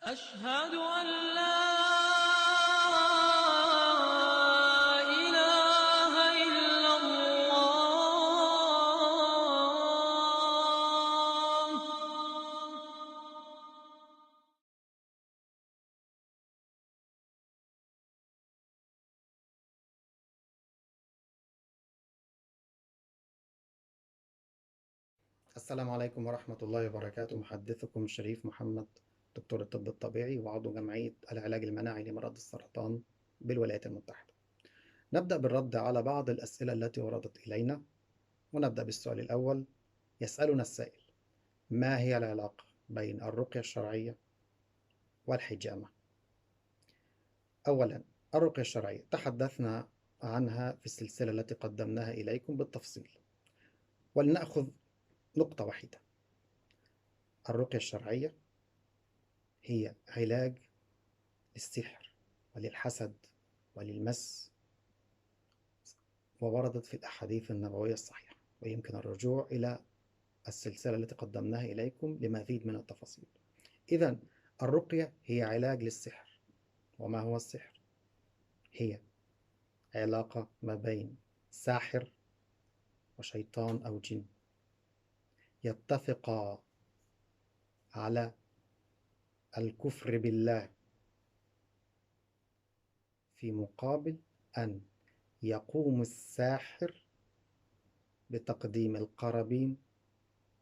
أشهد أن لا إله إلا الله. السلام عليكم ورحمة الله وبركاته. محدثكم شريف محمد، دكتور الطب الطبيعي وعضو جمعية العلاج المناعي لمرض السرطان بالولايات المتحدة. نبدأ بالرد على بعض الأسئلة التي وردت إلينا، ونبدأ بالسؤال الأول. يسألنا السائل: ما هي العلاقة بين الرقية الشرعية والحجامة؟ أولا، الرقية الشرعية تحدثنا عنها في السلسلة التي قدمناها إليكم بالتفصيل، ولنأخذ نقطة واحدة. الرقية الشرعية هي علاج للسحر وللحسد وللمس، ووردت في الأحاديث النبوية الصحيحة، ويمكن الرجوع إلى السلسلة التي قدمناها إليكم لمزيد من التفاصيل. إذن الرقية هي علاج للسحر. وما هو السحر؟ هي علاقة ما بين ساحر وشيطان أو جن، يتفقا على الكفر بالله في مقابل أن يقوم الساحر بتقديم القرابين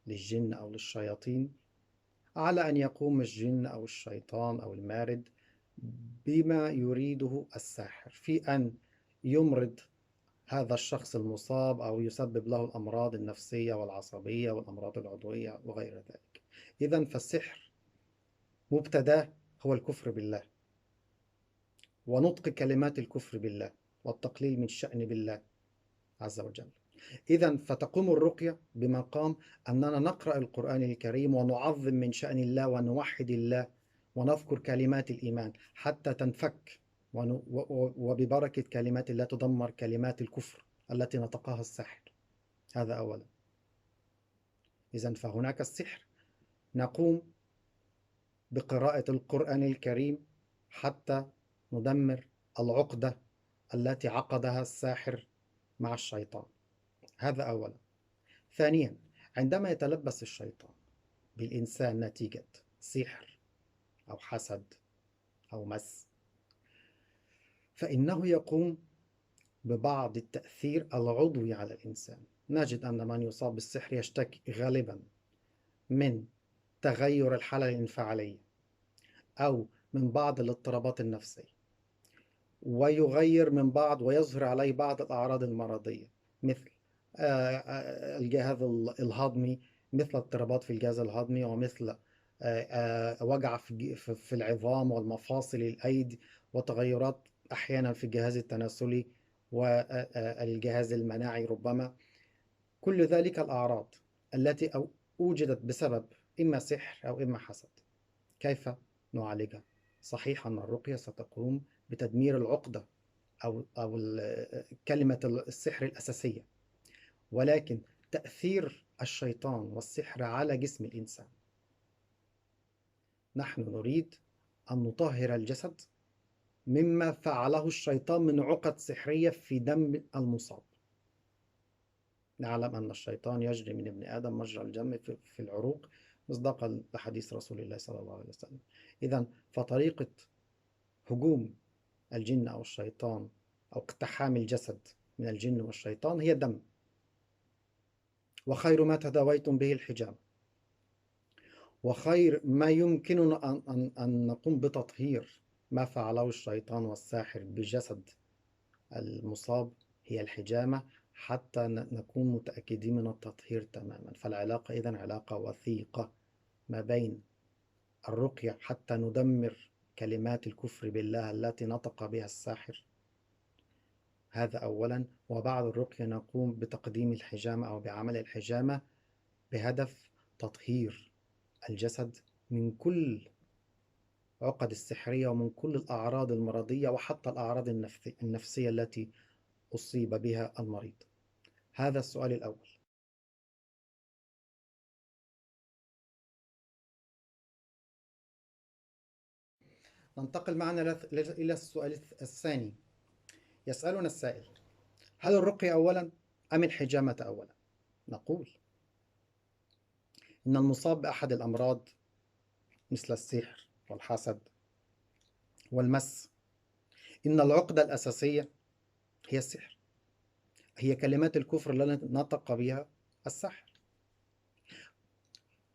للجن أو للشياطين، على أن يقوم الجن أو الشيطان أو المارد بما يريده الساحر في أن يمرض هذا الشخص المصاب أو يسبب له الأمراض النفسية والعصبية والأمراض العضوية وغير ذلك. إذن فالسحر مبتداه هو الكفر بالله ونطق كلمات الكفر بالله والتقليل من شأن بالله عز وجل. إذن فتقوم الرقية بمقام أننا نقرأ القرآن الكريم ونعظم من شأن الله ونوحد الله ونذكر كلمات الإيمان حتى تنفك، وببركة كلمات الله تدمر كلمات الكفر التي نطقها الساحر. هذا أولا. إذن فهناك السحر، نقوم بقراءة القرآن الكريم حتى ندمر العقدة التي عقدها الساحر مع الشيطان. هذا أولا. ثانيا، عندما يتلبس الشيطان بالإنسان نتيجة سحر أو حسد أو مس، فإنه يقوم ببعض التأثير العضوي على الإنسان. نجد أن من يصاب بالسحر يشتكي غالبا من تغير الحالة الانفعالية أو من بعض الاضطرابات النفسية، ويغير من بعض ويظهر عليه بعض الأعراض المرضية، مثل الجهاز الهضمي، مثل اضطرابات في الجهاز الهضمي، ومثل وجع في العظام والمفاصل الأيدي، وتغيرات أحيانا في الجهاز التناسلي والجهاز المناعي ربما. كل ذلك الأعراض التي وجدت بسبب إما سحر أو إما حسد. كيف نعالجها؟ صحيح أن الرقية ستقوم بتدمير العقدة أو كلمة السحر الأساسية، ولكن تأثير الشيطان والسحر على جسم الإنسان، نحن نريد أن نطهر الجسد مما فعله الشيطان من عقد سحرية في دم المصاب. نعلم أن الشيطان يجري من ابن آدم مجرى الدم في العروق، مصداقا لحديث رسول الله صلى الله عليه وسلم. إذن فطريقة هجوم الجن أو الشيطان أو اقتحام الجسد من الجن والشيطان هي الدم. وخير ما تداويتم به الحجامة، وخير ما يمكننا أن نقوم بتطهير ما فعله الشيطان والساحر بجسد المصاب هي الحجامة، حتى نكون متأكدين من التطهير تماما. فالعلاقة إذن علاقة وثيقة ما بين الرقية حتى ندمر كلمات الكفر بالله التي نطق بها الساحر، هذا أولا. وبعد الرقية نقوم بتقديم الحجامة أو بعمل الحجامة بهدف تطهير الجسد من كل عقد السحرية ومن كل الأعراض المرضية وحتى الأعراض النفسية التي أصيب بها المريض. هذا السؤال الأول. ننتقل معنا إلى السؤال الثاني. يسألنا السائل: هل الرقية أولا أم الحجامة أولا؟ نقول إن المصاب بأحد الأمراض مثل السحر والحسد والمس، إن العقدة الأساسية هي السحر، هي كلمات الكفر التي نطق بها السحر،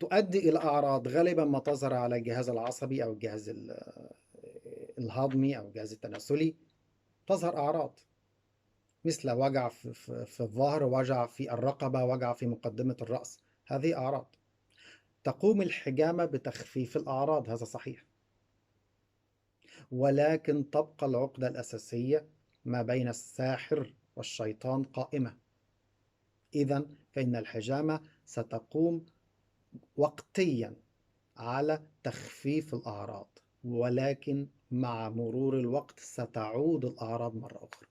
تؤدي إلى أعراض غالبا ما تظهر على الجهاز العصبي أو الجهاز الهضمي أو الجهاز التناسلي. تظهر أعراض مثل وجع في الظهر، وجع في الرقبة، وجع في مقدمة الرأس. هذه أعراض. تقوم الحجامة بتخفيف الأعراض، هذا صحيح، ولكن تبقى العقدة الأساسية ما بين الساحر والشيطان قائمة. إذن فإن الحجامة ستقوم وقتيا على تخفيف الأعراض، ولكن مع مرور الوقت ستعود الأعراض مرة أخرى،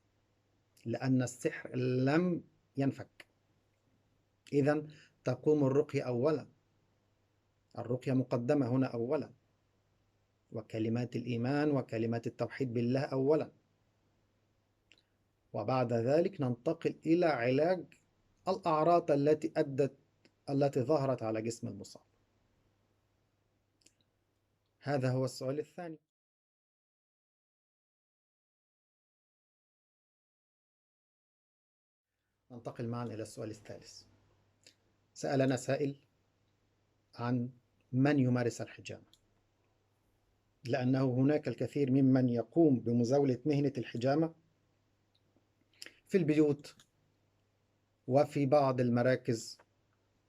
لأن السحر لم ينفك. إذن تقوم الرقية أولا، الرقية مقدمة هنا أولا، وكلمات الإيمان وكلمات التوحيد بالله أولا، وبعد ذلك ننتقل إلى علاج الأعراض التي ظهرت على جسم المصاب. هذا هو السؤال الثاني. ننتقل معا إلى السؤال الثالث. سألنا سائل عن من يمارس الحجامة، لأنه هناك الكثير ممن يقوم بمزاولة مهنة الحجامة في البيوت وفي بعض المراكز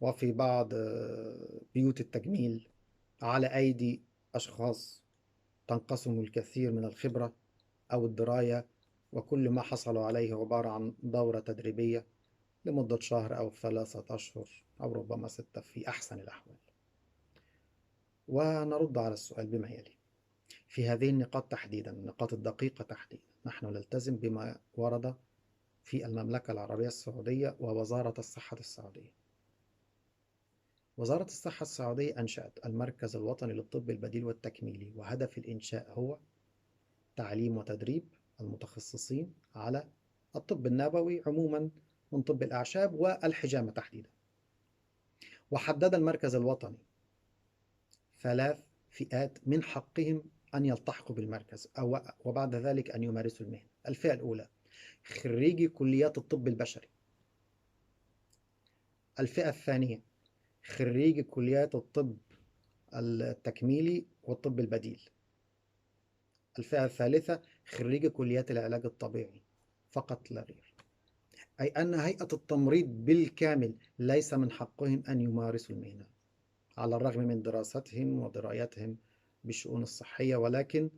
وفي بعض بيوت التجميل على أيدي أشخاص تنقسم الكثير من الخبرة أو الدراية، وكل ما حصلوا عليه عبارة عن دورة تدريبية لمدة شهر أو 3 أشهر أو ربما 6 في أحسن الأحوال. ونرد على السؤال بما يلي. في هذه النقاط تحديدا، النقاط الدقيقة تحديدا، نحن نلتزم بما ورد في المملكة العربية السعودية ووزارة الصحة السعودية. وزارة الصحة السعودية أنشأت المركز الوطني للطب البديل والتكميلي، وهدف الإنشاء هو تعليم وتدريب المتخصصين على الطب النبوي عموما من طب الأعشاب والحجامة تحديدا. وحدد المركز الوطني 3 فئات من حقهم أن يلتحقوا بالمركز وبعد ذلك أن يمارسوا المهنة. الفئة الأولى خريجي كليات الطب البشري. الفئة الثانية خريجي كليات الطب التكميلي والطب البديل. الفئة الثالثة خريجي كليات العلاج الطبيعي فقط لا غير. أي أن هيئة التمريض بالكامل ليس من حقهم أن يمارسوا المهنة على الرغم من دراستهم ودرايتهم بالشؤون الصحية، ولكن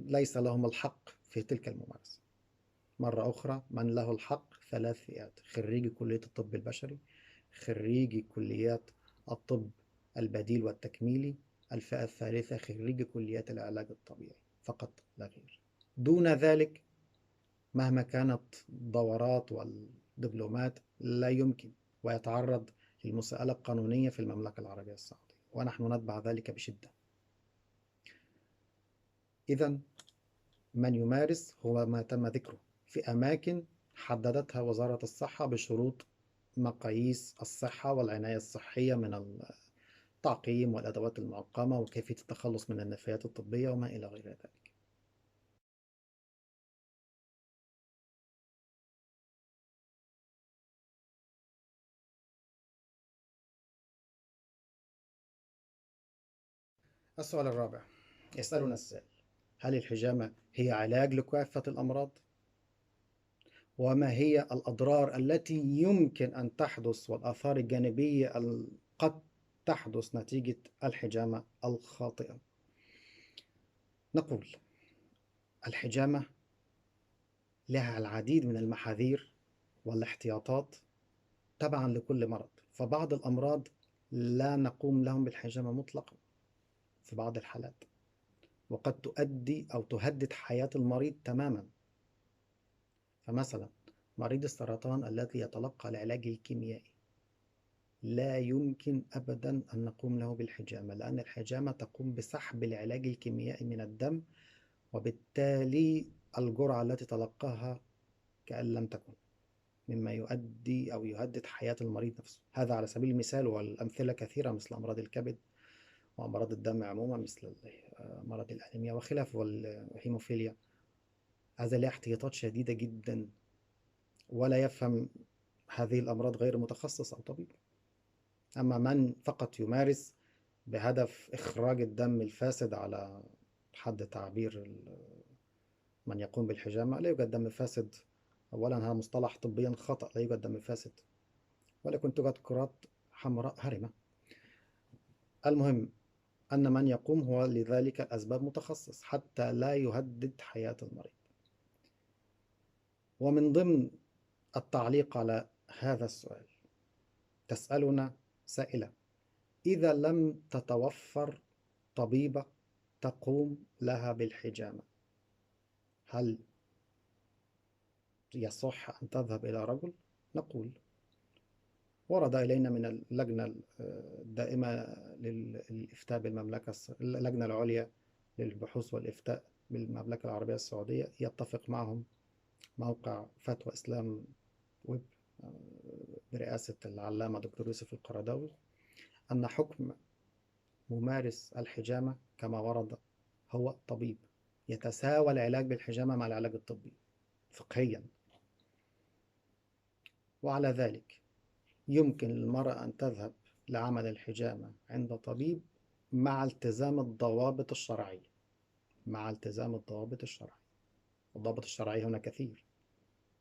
ليس لهم الحق في تلك الممارسة. مرة أخرى، من له الحق 3 فئات: خريجي كلية الطب البشري، خريجي كليات الطب البديل والتكميلي، الفئة الثالثة خريجي كليات العلاج الطبيعي فقط لا غير. دون ذلك مهما كانت الدورات والدبلومات لا يمكن، ويتعرض للمساءلة القانونية في المملكة العربية السعودية، ونحن نتبع ذلك بشدة. إذا من يمارس هو ما تم ذكره في أماكن حددتها وزارة الصحة بشروط مقاييس الصحة والعناية الصحية من التعقيم والأدوات المعقمة وكيفية التخلص من النفايات الطبية وما إلى غير ذلك. السؤال الرابع يسألنا السائل: هل الحجامة هي علاج لكافة الأمراض؟ وما هي الأضرار التي يمكن أن تحدث والآثار الجانبية قد تحدث نتيجة الحجامة الخاطئة؟ نقول الحجامة لها العديد من المحاذير والاحتياطات تبعا لكل مرض، فبعض الأمراض لا نقوم لهم بالحجامة مطلقا في بعض الحالات، وقد تؤدي أو تهدد حياة المريض تماما. فمثلا مريض السرطان الذي يتلقى العلاج الكيميائي لا يمكن أبدا أن نقوم له بالحجامة، لأن الحجامة تقوم بسحب العلاج الكيميائي من الدم، وبالتالي الجرعة التي تلقاها كأن لم تكن، مما يؤدي أو يهدد حياة المريض نفسه. هذا على سبيل المثال، والأمثلة كثيرة مثل أمراض الكبد وأمراض الدم عموما، مثل مرض الأنيميا وخلافه والهيموفيليا. هذا له احتياطات شديدة جدا، ولا يفهم هذه الأمراض غير متخصص أو طبيب. أما من فقط يمارس بهدف إخراج الدم الفاسد، على حد تعبير من يقوم بالحجامة، لا يوجد دم فاسد. أولا هذا مصطلح طبيا خطأ، لا يوجد دم فاسد، ولكن توجد كرات حمراء هرمة. المهم أن من يقوم هو لذلك الأسباب متخصص حتى لا يهدد حياة المريض. ومن ضمن التعليق على هذا السؤال، تسألنا سائلة: إذا لم تتوفر طبيبة تقوم لها بالحجامة، هل يصح أن تذهب إلى رجل؟ نقول: ورد إلينا من اللجنة الدائمة للإفتاء بالمملكة، اللجنة العليا للبحوث والإفتاء بالمملكة العربية السعودية، يتفق معهم موقع فتوى إسلام ويب برئاسة العلامة دكتور يوسف القرضاوي، أن حكم ممارس الحجامة كما ورد هو طبيب، يتساوى العلاج بالحجامة مع العلاج الطبي فقهيا. وعلى ذلك يمكن للمرأة أن تذهب لعمل الحجامة عند طبيب مع التزام الضوابط الشرعية، مع التزام الضوابط الشرعية. الضوابط الشرعية هنا كثير،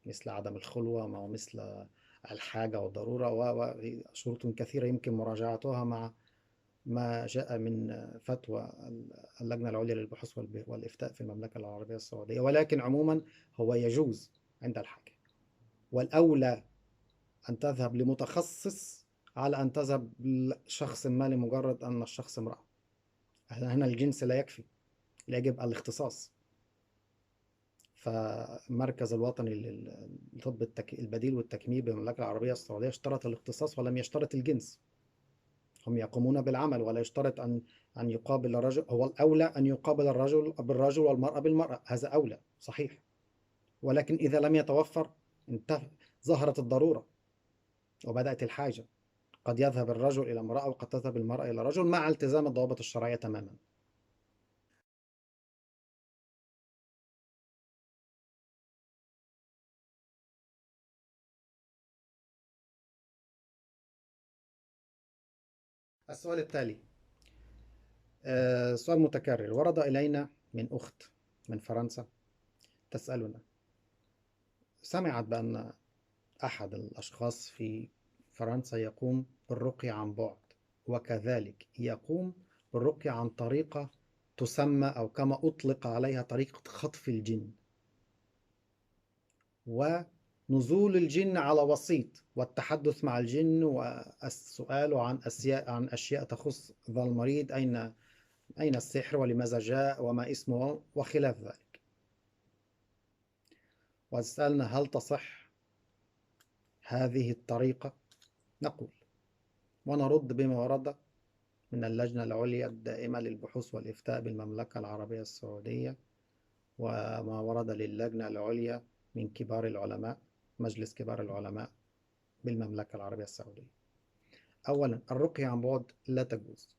مثل عدم الخلوة، ومثل الحاجة والضرورة، وشروط كثيرة يمكن مراجعتها مع ما جاء من فتوى اللجنة العليا للبحوث والإفتاء في المملكة العربية السعودية. ولكن عموما هو يجوز عند الحاجة، والأولى أن تذهب لمتخصص على أن تذهب لشخص ما لمجرد أن الشخص امرأة. هنا الجنس لا يكفي، يجب الاختصاص. فالمركز الوطني للطب البديل والتكميم بالمملكة العربية السعودية اشترط الاختصاص ولم يشترط الجنس. هم يقومون بالعمل، ولا يشترط أن يقابل الرجل. هو الأولى أن يقابل الرجل بالرجل والمرأة بالمرأة، هذا أولى صحيح. ولكن إذا لم يتوفر، ظهرت الضرورة وبدأت الحاجة، قد يذهب الرجل إلى امرأة وقد تذهب المرأة إلى رجل مع التزام الضوابط الشرعية تماما. السؤال التالي سؤال متكرر ورد إلينا من أخت من فرنسا تسألنا: سمعت بأن أحد الأشخاص في فرنسا يقوم بالرقية عن بعد، وكذلك يقوم بالرقية عن طريقة تسمى أو كما أطلق عليها طريقة خطف الجن، ونزول الجن على وسيط، والتحدث مع الجن والسؤال عن أشياء تخص ذا المريض، أين السحر ولماذا جاء وما اسمه وخلاف ذلك. وتسألنا: هل تصح هذه الطريقة؟ نقول ونرد بما ورد من اللجنة العليا الدائمة للبحوث والإفتاء بالمملكة العربية السعودية، وما ورد للجنة العليا من كبار العلماء، مجلس كبار العلماء بالمملكة العربية السعودية. أولا، الرقية عن بعد لا تجوز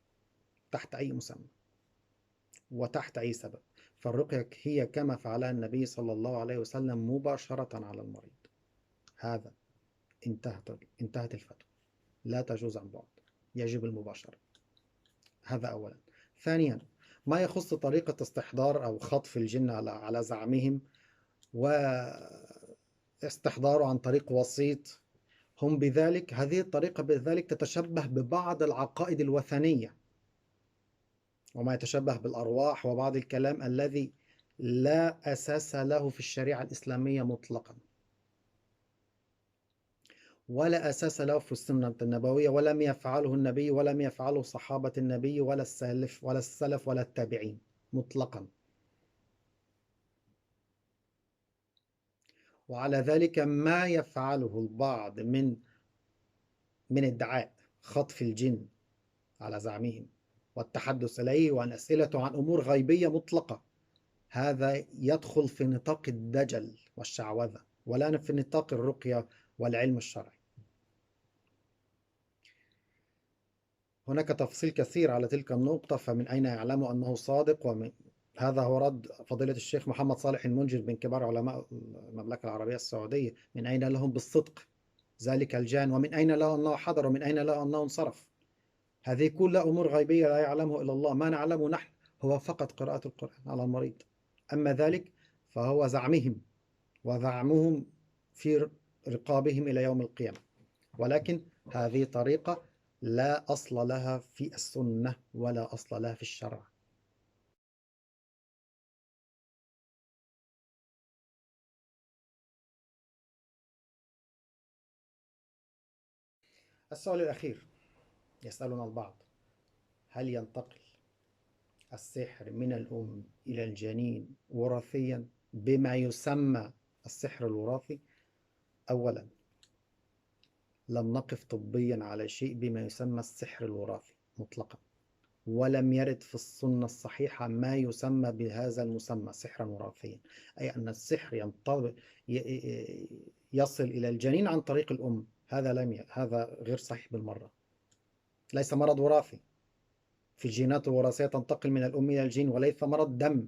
تحت أي مسمى وتحت أي سبب. فالرقية هي كما فعلها النبي صلى الله عليه وسلم مباشرة على المريض. هذا انتهت الفتوى، لا تجوز عن بعد، يجب المباشرة. هذا أولا. ثانيا، ما يخص طريقة استحضار أو خطف الجن على زعمهم واستحضاره عن طريق وسيط، هم بذلك هذه الطريقة بذلك تتشبه ببعض العقائد الوثنية، وما يتشبه بالأرواح وبعض الكلام الذي لا أساس له في الشريعة الإسلامية مطلقا، ولا أساس له في السنة النبوية، ولم يفعله النبي ولم يفعله صحابة النبي ولا السلف ولا التابعين مطلقا. وعلى ذلك ما يفعله البعض من ادعاء خطف الجن على زعمهم والتحدث إليه وعن أسئلته عن أمور غيبية مطلقة، هذا يدخل في نطاق الدجل والشعوذة ولا في نطاق الرقية والعلم الشرعي. هناك تفصيل كثير على تلك النقطة، فمن أين يعلم أنه صادق؟ هذا هو رد فضيلة الشيخ محمد صالح المنجد من كبار علماء المملكة العربية السعودية: من أين لهم بالصدق ذلك الجان؟ ومن أين له أنه حضر؟ ومن أين له أنه انصرف؟ هذه كلها أمور غيبية لا يعلمه إلا الله. ما نعلمه نحن هو فقط قراءة القرآن على المريض، أما ذلك فهو زعمهم وزعمهم في رقابهم إلى يوم القيامة، ولكن هذه طريقة لا أصل لها في السنة ولا أصل لها في الشرع. السؤال الأخير، يسألنا البعض: هل ينتقل السحر من الأم إلى الجنين وراثيا بما يسمى السحر الوراثي؟ أولا، لم نقف طبيا على شيء بما يسمى السحر الوراثي مطلقا، ولم يرد في السنة الصحيحة ما يسمى بهذا المسمى سحرا وراثيا، أي أن السحر يصل إلى الجنين عن طريق الأم. هذا غير صحيح بالمرة، ليس مرض وراثي. في الجينات الوراثية تنتقل من الأم إلى الجين، وليس مرض دم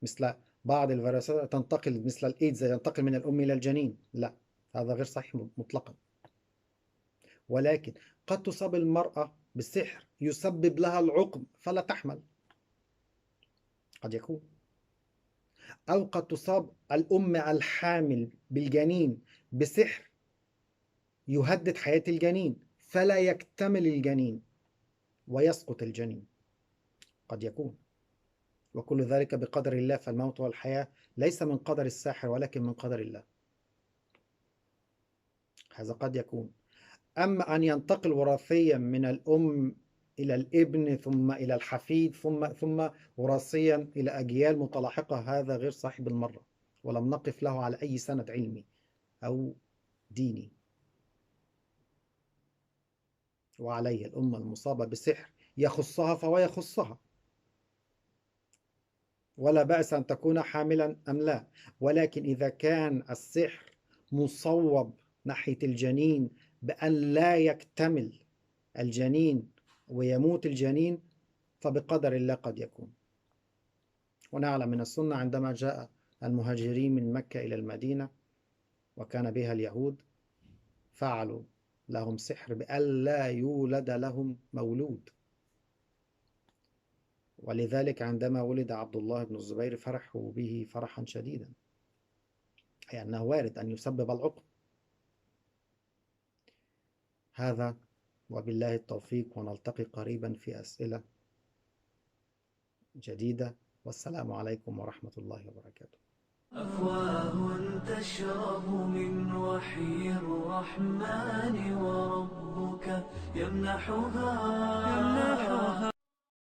مثل بعض الفيروسات تنتقل مثل الإيدز ينتقل من الأم إلى الجنين. لا، هذا غير صحيح مطلقا. ولكن قد تصاب المرأة بالسحر يسبب لها العقم فلا تحمل، قد يكون. أو قد تصاب الأم الحامل بالجنين بسحر يهدد حياة الجنين فلا يكتمل الجنين ويسقط الجنين، قد يكون. وكل ذلك بقدر الله، فالموت والحياة ليس من قدر الساحر ولكن من قدر الله. هذا قد يكون. أما أن ينتقل وراثيا من الأم إلى الابن ثم إلى الحفيد ثم وراثيا إلى أجيال متلاحقة، هذا غير صحيح بالمرة، ولم نقف له على أي سند علمي أو ديني. وعليه الأمة المصابة بسحر يخصها فهو يخصها، ولا بأس أن تكون حاملا أم لا، ولكن إذا كان السحر مصوب ناحية الجنين بأن لا يكتمل الجنين ويموت الجنين، فبقدر الله قد يكون. ونعلم من السنة عندما جاء المهاجرين من مكة إلى المدينة وكان بها اليهود، فعلوا لهم سحر بأن لا يولد لهم مولود، ولذلك عندما ولد عبد الله بن الزبير فرحوا به فرحا شديدا، أي أنه وارد أن يسبب العقم. هذا وبالله التوفيق، ونلتقي قريبا في أسئلة جديدة، والسلام عليكم ورحمة الله وبركاته. أفواه تشرب من وحي الرحمن وربك يمنحها